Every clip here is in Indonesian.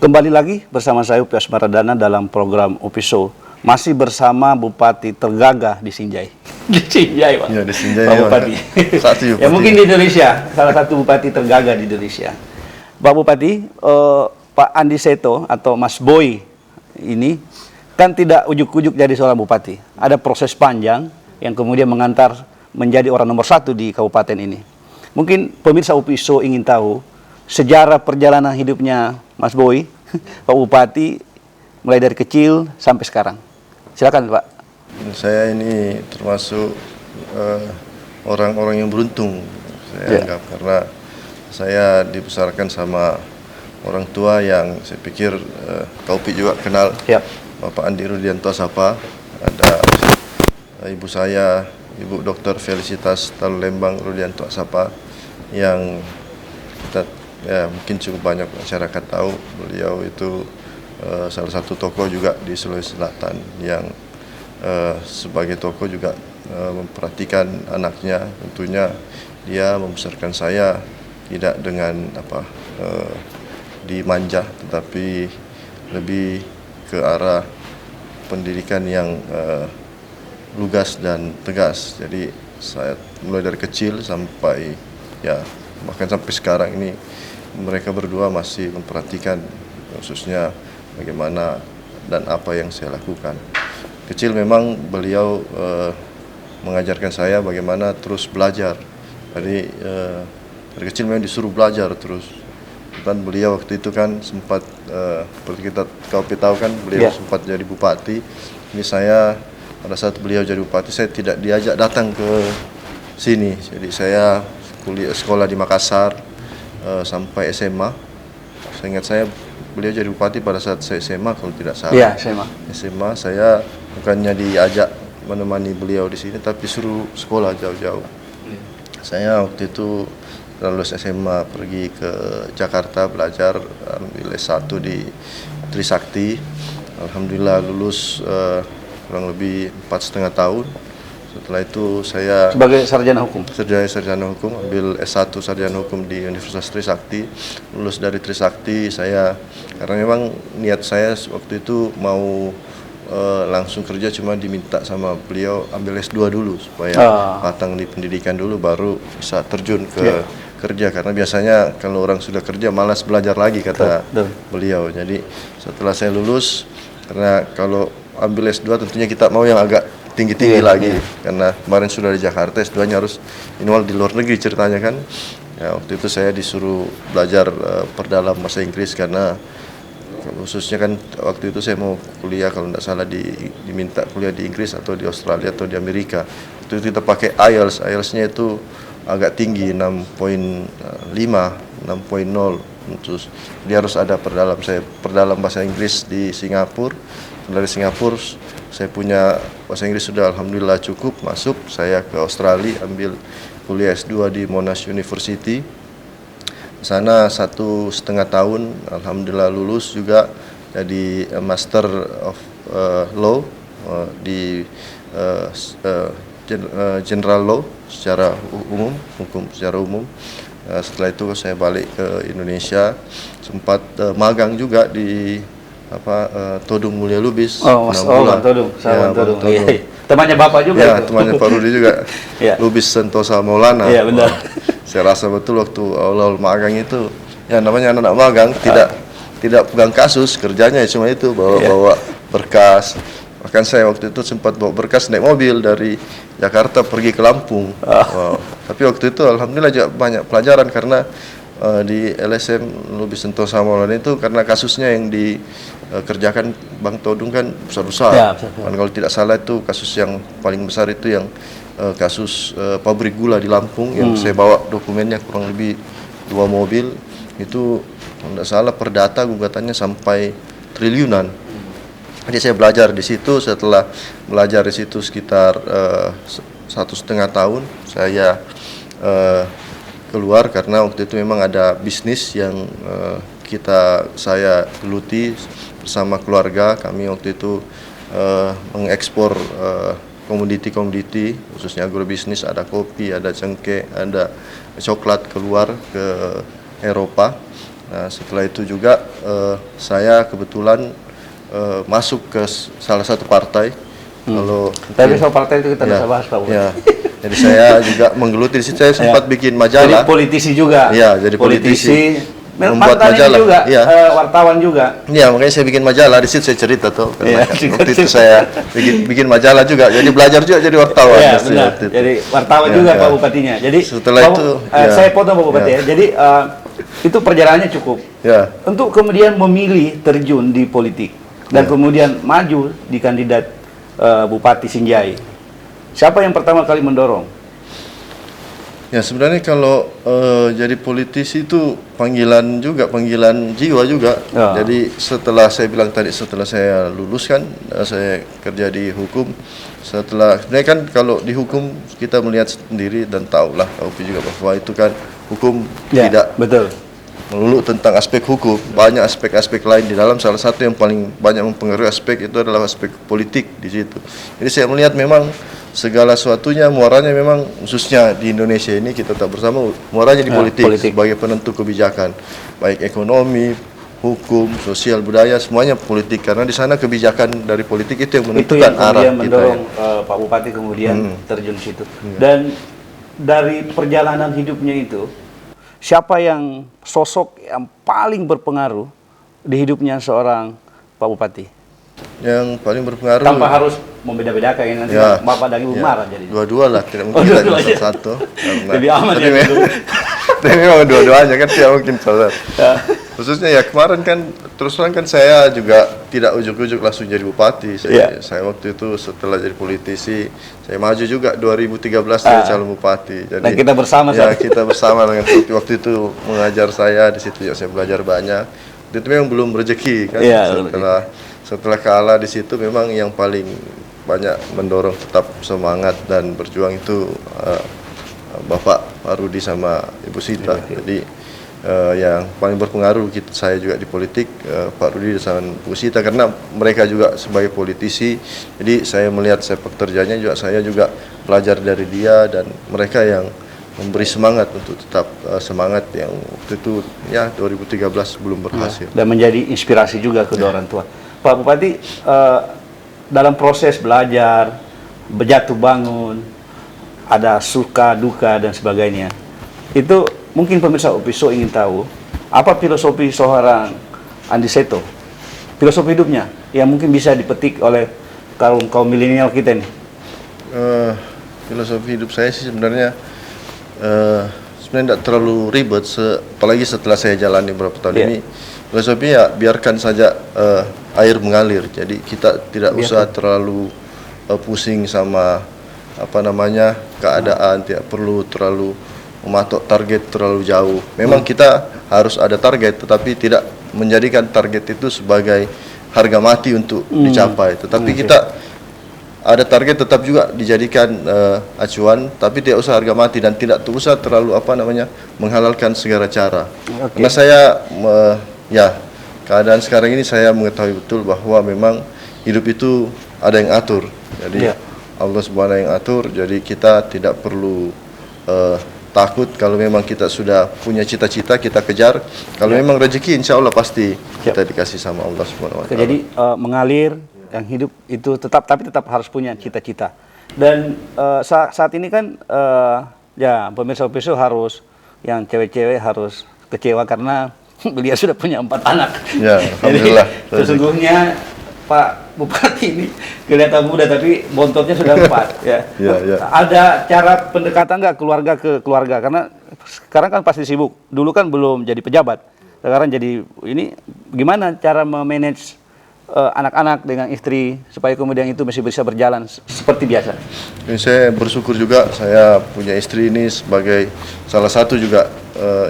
Kembali lagi bersama saya Upi Asmaradana dalam program Upi Show. Masih bersama Bupati tergagah di Sinjai. Di Sinjai, Pak. Ya, di Sinjai, Pak Bupati. Satu bupati. Ya mungkin di Indonesia, salah satu bupati tergagah di Indonesia. Pak Bupati, Pak Andi Seto atau Mas Boy ini kan tidak ujuk-ujuk jadi seorang bupati. Ada proses panjang yang kemudian mengantar menjadi orang nomor 1 di kabupaten ini. Mungkin pemirsa Upi Show ingin tahu sejarah perjalanan hidupnya Mas Boy, Pak Bupati, mulai dari kecil sampai sekarang. Silakan, Pak. Saya ini termasuk orang-orang yang beruntung, saya anggap, karena saya dibesarkan sama orang tua yang saya pikir Kak Upi juga kenal, Bapak Andi Rudianto Sapa, ada ibu saya, Ibu Dr. Felicitas Talulembang Rudianto Sapa, yang kita mungkin cukup banyak masyarakat tahu. Beliau itu salah satu tokoh juga di Sulawesi Selatan yang sebagai tokoh juga memperhatikan anaknya. Tentunya dia membesarkan saya tidak dengan dimanja, tetapi lebih ke arah pendidikan yang lugas dan tegas. Jadi saya mulai dari kecil sampai bahkan sampai sekarang ini mereka berdua masih memperhatikan khususnya bagaimana dan apa yang saya lakukan. Kecil memang beliau mengajarkan saya bagaimana terus belajar. Jadi dari kecil memang disuruh belajar terus. Dan beliau waktu itu kan sempat seperti kau tahu kan, beliau sempat jadi bupati. Ini saya pada saat beliau jadi bupati, saya tidak diajak datang ke sini. Jadi saya sekolah di Makassar sampai SMA. Saya ingat beliau jadi bupati pada saat saya SMA kalau tidak salah. Iya, SMA saya bukannya diajak menemani beliau di sini, tapi suruh sekolah jauh-jauh. Saya waktu itu lulus SMA pergi ke Jakarta belajar, ambil S1 di Trisakti. Alhamdulillah lulus kurang lebih 4,5 tahun. Setelah itu saya sebagai sarjana hukum. Sarjana hukum, ambil S1 sarjana hukum di Universitas Trisakti. Lulus dari Trisakti saya, karena memang niat saya waktu itu mau langsung kerja, cuma diminta sama beliau ambil S2 dulu supaya matang di pendidikan dulu baru bisa terjun ke kerja, karena biasanya kalau orang sudah kerja malas belajar lagi kata beliau. Jadi setelah saya lulus, karena kalau ambil S2 tentunya kita mau yang agak tinggi-tinggi lagi, karena kemarin sudah di Jakarta, S2-nya harus minimal di luar negeri ceritanya kan. Ya, waktu itu saya disuruh belajar perdalam bahasa Inggris, karena khususnya kan waktu itu saya mau kuliah kalau tidak salah diminta kuliah di Inggris atau di Australia atau di Amerika. Waktu itu kita pakai IELTS, IELTS-nya itu agak tinggi, 6.5, 6.0. Terus dia harus ada perdalam bahasa Inggris di Singapura. Dari Singapura saya punya bahasa Inggris sudah alhamdulillah cukup, masuk saya ke Australia ambil kuliah S2 di Monash University. Di sana 1,5 tahun, alhamdulillah lulus juga jadi Master of Law di General Law secara umum, hukum secara umum. Setelah itu saya balik ke Indonesia, sempat magang juga di Todung Mulia Lubis. Bang Todung, Todung. Iya. Temannya Bapak juga. Ya, temannya Pak Rudi juga. Lubis Sentosa Maulana. Iya, benar. Saya rasa betul waktu awal magang itu, ya namanya anak magang tidak pegang kasus, kerjanya cuma itu bawa berkas. Bahkan saya waktu itu sempat bawa berkas naik mobil dari Jakarta pergi ke Lampung. Tapi waktu itu alhamdulillah juga banyak pelajaran, karena di LSM Lubis Sentosa Maulana itu karena kasusnya yang dikerjakan Bang Todung kan besar-besar. Dan kalau tidak salah itu kasus yang paling besar itu yang kasus pabrik gula di Lampung, yang saya bawa dokumennya kurang lebih 2 mobil. Itu kalau tidak salah perdata gugatannya sampai triliunan. Jadi saya belajar di situ. Setelah belajar di situ sekitar 1,5 tahun, saya keluar karena waktu itu memang ada bisnis yang saya geluti bersama keluarga. Kami waktu itu mengekspor komoditi-komoditi khususnya agrobisnis, ada kopi, ada cengkeh, ada coklat keluar ke Eropa. Nah, setelah itu juga saya kebetulan masuk ke salah satu partai. Kalau Tapi soal partai itu kita bisa bahas, Pak Bupati. ya, jadi saya juga menggeluti di situ. Saya sempat bikin Jadi majalah. politisi juga. Iya, jadi politisi. Membuat Mantan ini majalah. juga, Iya. wartawan juga. Iya, makanya saya bikin majalah. Di situ saya cerita tuh. Iya, Waktu itu saya bikin majalah juga. Jadi belajar juga jadi wartawan. Iya, Waktu benar. itu. Jadi wartawan Ya, juga ya. Pak Bupatinya. Jadi Setelah Pak, itu, ya. saya potong Pak Bupati Ya. ya. Jadi itu perjalanannya cukup. Ya. Untuk kemudian memilih terjun di politik dan kemudian maju di kandidat Bupati Sinjai. Siapa yang pertama kali mendorong? Ya sebenarnya kalau jadi politisi itu panggilan juga, panggilan jiwa juga. Ya. Jadi setelah saya bilang tadi, setelah saya lulus kan, saya kerja di hukum. Sebenarnya kan kalau di hukum kita melihat sendiri dan tahulah, tahu juga bahwa itu kan hukum Ya, tidak betul. melulu tentang aspek hukum, banyak aspek-aspek lain di dalam. Salah satu yang paling banyak mempengaruhi aspek itu adalah aspek politik di situ. Jadi saya melihat memang segala sesuatunya muaranya memang, khususnya di Indonesia ini kita tak bersama, muaranya di politik, sebagai penentu kebijakan, baik ekonomi, hukum, sosial, budaya, semuanya politik. Karena di sana kebijakan dari politik itu yang menentukan arah kemudian kita. mendorong Pak Bupati kemudian terjun di situ. Dan dari perjalanan hidupnya itu, siapa yang sosok yang paling berpengaruh di hidupnya seorang Pak Bupati? Yang paling berpengaruh Tanpa harus membeda-bedakan ya, nanti Ya. Bapak dan Ibu marah jadi. Dua-dua lah, tidak mungkin kita dua-duanya. cuma satu. Lebih aman tapi ya memang, gitu. tapi memang dua-duanya kan tidak mungkin saudara. Khususnya ya kemarin kan, terus terang kan saya juga tidak ujuk-ujuk langsung jadi bupati. Saya waktu itu setelah jadi politisi, saya maju juga 2013 jadi calon bupati. Jadi, Dan kita bersama ya, kita bersama dengan waktu itu mengajar saya di situ ya, saya belajar banyak. Itu memang belum rezeki kan. Setelah kalah di situ memang yang paling banyak mendorong tetap semangat dan berjuang itu Bapak Pak Rudi sama Ibu Sita. Jadi yang paling berpengaruh saya juga di politik Pak Rudi sama Bu Sita, karena mereka juga sebagai politisi. Jadi saya melihat sepak terjangnya juga, saya juga belajar dari dia dan mereka yang memberi semangat untuk tetap semangat yang waktu itu ya 2013 belum berhasil. Dan menjadi inspirasi juga kedua orang tua. Pak Bupati, dalam proses belajar, berjatuh bangun, ada suka, duka, dan sebagainya. Itu mungkin pemirsa Opiso ingin tahu, apa filosofi seorang Andi Seto? Filosofi hidupnya yang mungkin bisa dipetik oleh kaum milenial kita nih. Filosofi hidup saya sih sebenarnya tidak terlalu ribet, apalagi setelah saya jalani beberapa tahun ini. Filosofi ya biarkan saja air mengalir. Jadi kita tidak usah terlalu pusing sama keadaan, tidak perlu terlalu mematok target terlalu jauh. Memang kita harus ada target, tetapi tidak menjadikan target itu sebagai harga mati untuk dicapai. Tetapi kita ada target tetap juga dijadikan acuan, tapi tidak usah harga mati dan tidak usah terlalu menghalalkan segala cara. Karena saya keadaan sekarang ini saya mengetahui betul bahwa memang hidup itu ada yang atur. Jadi Allah Subhanahu yang atur. Jadi kita tidak perlu takut. Kalau memang kita sudah punya cita-cita, kita kejar. Kalau memang rezeki, insya Allah pasti kita dikasih sama Allah Subhanahu wa Ta'ala. Jadi mengalir, yang hidup itu tapi tetap harus punya cita-cita. Dan saat ini kan pemirsa Opiso harus, yang cewek-cewek harus kecewa karena beliau sudah punya 4 anak. Ya, alhamdulillah. Jadi sesungguhnya Pak Bupati ini kelihatan muda tapi bontotnya sudah 4 ya. Ada cara pendekatan nggak keluarga ke keluarga? Karena sekarang kan pasti sibuk. Dulu kan belum jadi pejabat. Sekarang jadi ini, gimana cara memanage anak-anak dengan istri supaya kemudian itu masih bisa berjalan seperti biasa? Saya bersyukur juga saya punya istri ini sebagai salah satu juga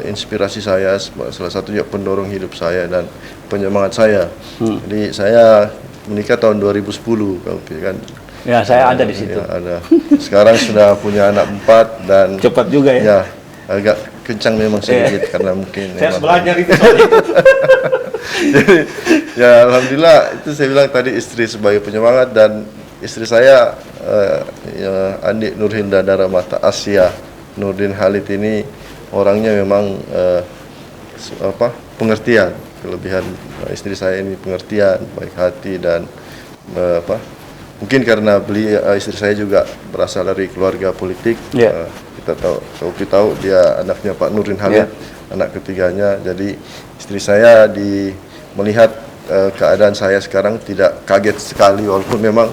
inspirasi saya, salah satu juga pendorong hidup saya dan penyemangat saya. Jadi saya menikah tahun 2010 kan. Ya, saya ada di situ. Ya, ada. Sekarang sudah punya anak 4 dan cepat juga ya. Ya, agak kencang memang sedikit karena mungkin saya belajar itu soalnya itu. Jadi ya alhamdulillah, itu saya bilang tadi istri sebagai penyemangat, dan istri saya Andi Nurhinda Daramata Asia Nurdin Halid ini orangnya memang pengertian. Kelebihan istri saya ini pengertian, baik hati dan mungkin karena istri saya juga berasal dari keluarga politik. Kita tahu dia anaknya Pak Nurdin Halid, anak ketiganya. Jadi istri saya melihat keadaan saya sekarang tidak kaget sekali, walaupun memang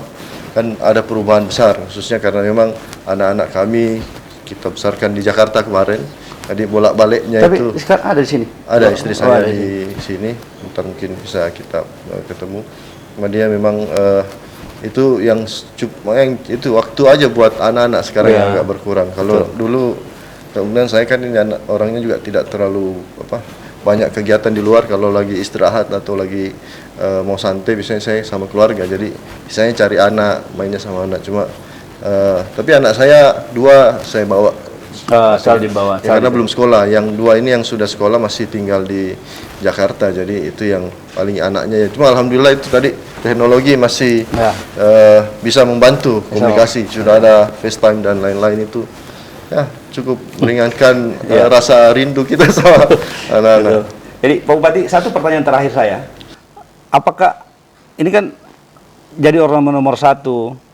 kan ada perubahan besar, khususnya karena memang anak-anak kami kita besarkan di Jakarta kemarin. Jadi bolak-baliknya Tapi itu. sekarang ada di sini. Ada istri saya di sini. Ntar mungkin bisa kita ketemu. Cuma dia memang itu yang itu waktu aja buat anak-anak sekarang yang agak berkurang. Kalau dulu kemudian saya kan ini orangnya juga tidak terlalu banyak kegiatan di luar. Kalau lagi istirahat atau lagi mau santai biasanya saya sama keluarga. Jadi biasanya cari anak, mainnya sama anak. Cuma tapi anak saya 2 saya bawa. Selalu dibawa. Ya, karena belum sekolah. Yang 2 ini yang sudah sekolah masih tinggal di Jakarta. Jadi itu yang paling anaknya. Cuma alhamdulillah itu tadi teknologi masih bisa membantu komunikasi. Sudah ada FaceTime dan lain-lain itu. Ya, cukup meringankan rasa rindu kita sama anak-anak. Jadi Pak Bupati, satu pertanyaan terakhir saya. Apakah ini kan jadi orang nomor 1,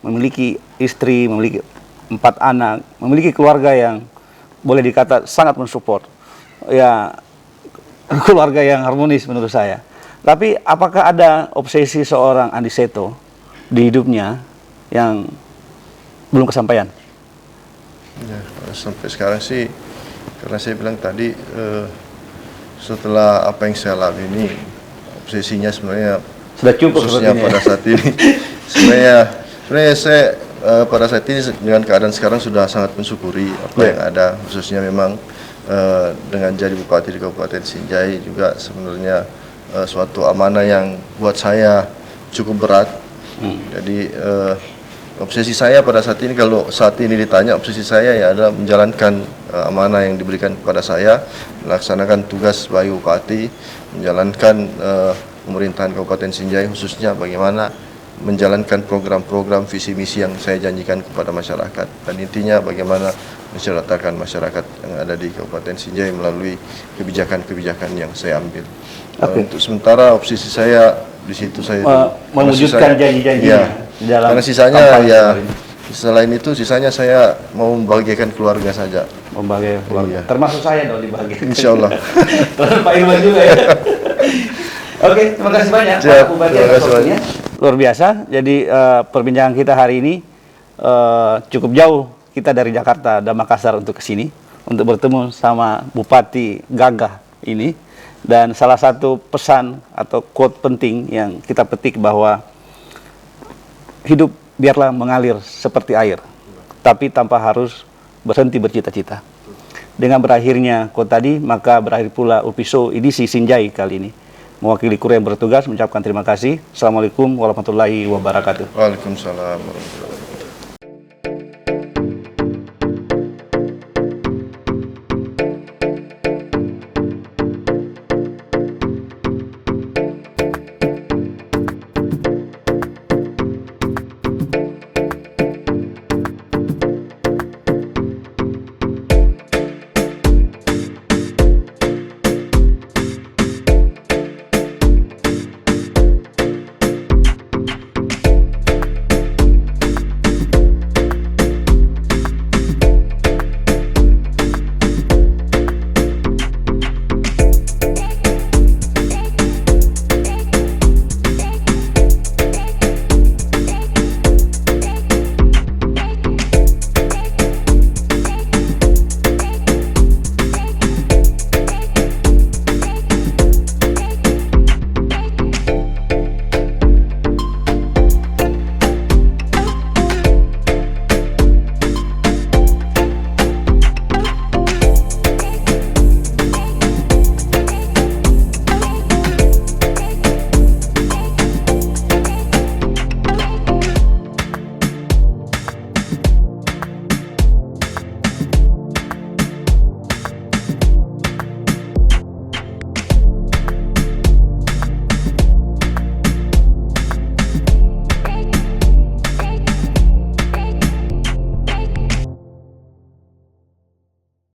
memiliki istri, memiliki 4 anak, memiliki keluarga yang boleh dikata sangat mensupport, ya keluarga yang harmonis menurut saya. Tapi apakah ada obsesi seorang Andi Seto di hidupnya yang belum kesampaian? Ya, sampai sekarang sih, karena saya bilang tadi setelah apa yang saya alami ini, obsesinya sebenarnya Sudah cukup khususnya pada saat ini. sebenarnya saya pada saat ini dengan keadaan sekarang sudah sangat mensyukuri apa yang ada, khususnya memang dengan jadi bupati di Kabupaten Sinjai juga sebenarnya suatu amanah yang buat saya cukup berat. Jadi obsesi saya pada saat ini, kalau saat ini ditanya obsesi saya ya adalah menjalankan amanah yang diberikan kepada saya, melaksanakan tugas sebagai bupati, menjalankan pemerintahan Kabupaten Sinjai, khususnya bagaimana menjalankan program-program visi misi yang saya janjikan kepada masyarakat, dan intinya bagaimana menceritakan masyarakat yang ada di Kabupaten Sinjai melalui kebijakan-kebijakan yang saya ambil. Untuk sementara obsesi saya di situ, saya mewujudkan janji-janji dalam karena sisanya ya selain itu sisanya saya mau membahagiakan keluarga saja. Membahagiakan keluarga. Termasuk saya dong dibahagiakan. Insyaallah. Pak Irwan juga ya. Oke, terima kasih banyak Pak Bupati atas waktunya. Luar biasa. Jadi perbincangan kita hari ini cukup jauh kita dari Jakarta dan Makassar untuk ke sini untuk bertemu sama Bupati gagah ini. Dan salah satu pesan atau quote penting yang kita petik bahwa hidup biarlah mengalir seperti air, tapi tanpa harus berhenti bercita-cita. Dengan berakhirnya quote tadi, maka berakhir pula Ulpiso edisi Sinjai kali ini. Mewakili kru yang bertugas mengucapkan terima kasih. Assalamualaikum warahmatullahi wabarakatuh. Waalaikumsalam warahmatullahi wabarakatuh.